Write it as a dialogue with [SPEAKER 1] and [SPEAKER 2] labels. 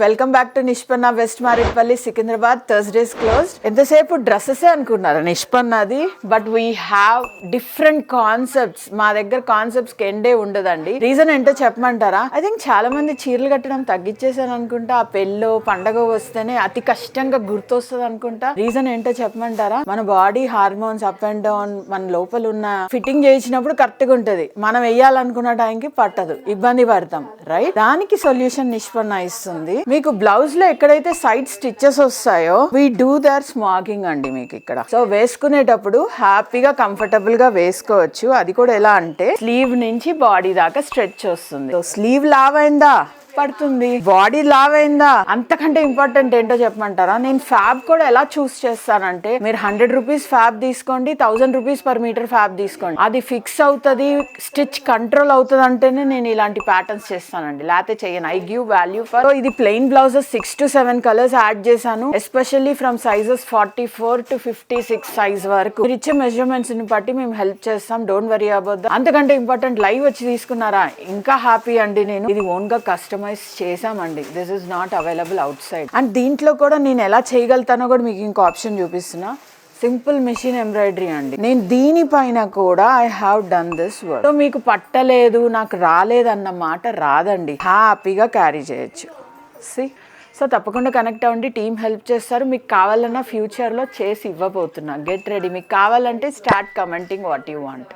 [SPEAKER 1] Welcome back to Nishpanna west Marredpally Secunderabad. Thursdays closed. ఎంతసేపు dresses అనుకున్నారా నిష్పన్నది, but we have different concepts. మా దగ్గర కాన్సెప్ట్స్ కి ఎండే ఉండదండి. రీజన్ ఏంటో చెప్పమంటారా? ఐ థింక్ చాలా మంది చీరలు కట్టడం తగ్గించేసాను అనుకుంటా. ఆ పెళ్ళో పండగ వస్తేనే అతి కష్టంగా గుర్తొస్తుంది అనుకుంటా. రీజన్ ఏంటో చెప్పమంటారా? మన body hormones up and down, మన లోపల ఉన్న ఫిట్టింగ్ చేయించినప్పుడు కరెక్ట్ గా ఉంటది. మనం వెయ్యాలనుకున్న టైంకి పట్టదు, ఇబ్బంది పడతాం. రైట్, దానికి సొల్యూషన్ నిష్పన్న ఇస్తుంది. మీకు బ్లౌజ్ లో ఎక్కడైతే సైడ్ స్టిచెస్ వస్తాయో వీ డూ దర్ స్మాకింగ్ అండి. మీకు ఇక్కడ సో వేసుకునేటప్పుడు హ్యాపీగా కంఫర్టబుల్ గా వేసుకోవచ్చు. అది కూడా ఎలా అంటే స్లీవ్ నుంచి బాడీ దాకా స్ట్రెచ్ వస్తుంది. సో స్లీవ్ లావ్ అయిందా పడుతుంది, బాడీ లావ్ అయిందా. అంతకంటే ఇంపార్టెంట్ ఏంటో చెప్పమంటారా? నేను ఫ్యాబ్ కూడా ఎలా చూస్ చేస్తానంటే, మీరు 100 రూపీస్ ఫ్యాబ్ తీసుకోండి, 1000 రూపీస్ పర్ మీటర్ ఫ్యాబ్ తీసుకోండి. అది ఫిక్స్ అవుతుంది, స్టిచ్ కంట్రోల్ అవుతుంది అంటేనే నేను ఇలాంటి ప్యాటర్న్స్ చేస్తానండి, లేకపోతే చేయను. I give value for. ఇది plain blouses 6 to 7 colours add చేశాను, especially from sizes 44 to 56 size వరకు. మీరు ఇచ్చే మెజర్మెంట్స్ ని బట్టి మేము హెల్ప్ చేస్తాం. Don't worry about that. అంతకంటే ఇంపార్టెంట్, లైవ్ వచ్చి తీసుకున్నారా ఇంకా హ్యాపీ అండి. నేను ఇది ఓన్ గా కస్టమైజ్ చేసామండి. This is not available out side. And దీంట్లో కూడా నేను ఎలా చేయగలుగుతానో కూడా మీకు ఇంకో ఆప్షన్ చూపిస్తున్నా. సింపుల్ మెషిన్ ఎంబ్రాయిడరీ అండి. నేను దీనిపైన కూడా I have done this work. So మీకు పట్టలేదు, నాకు రాలేదన్న మాట రాదండి, హ్యాపీగా క్యారీ చేయొచ్చు. సి, సో తప్పకుండా కనెక్ట్ అవ్వండి, టీమ్ హెల్ప్ చేస్తారు. మీకు కావాలన్నా ఫ్యూచర్లో చేసి ఇవ్వబోతున్నా. Get ready. మీకు కావాలంటే start commenting what you want.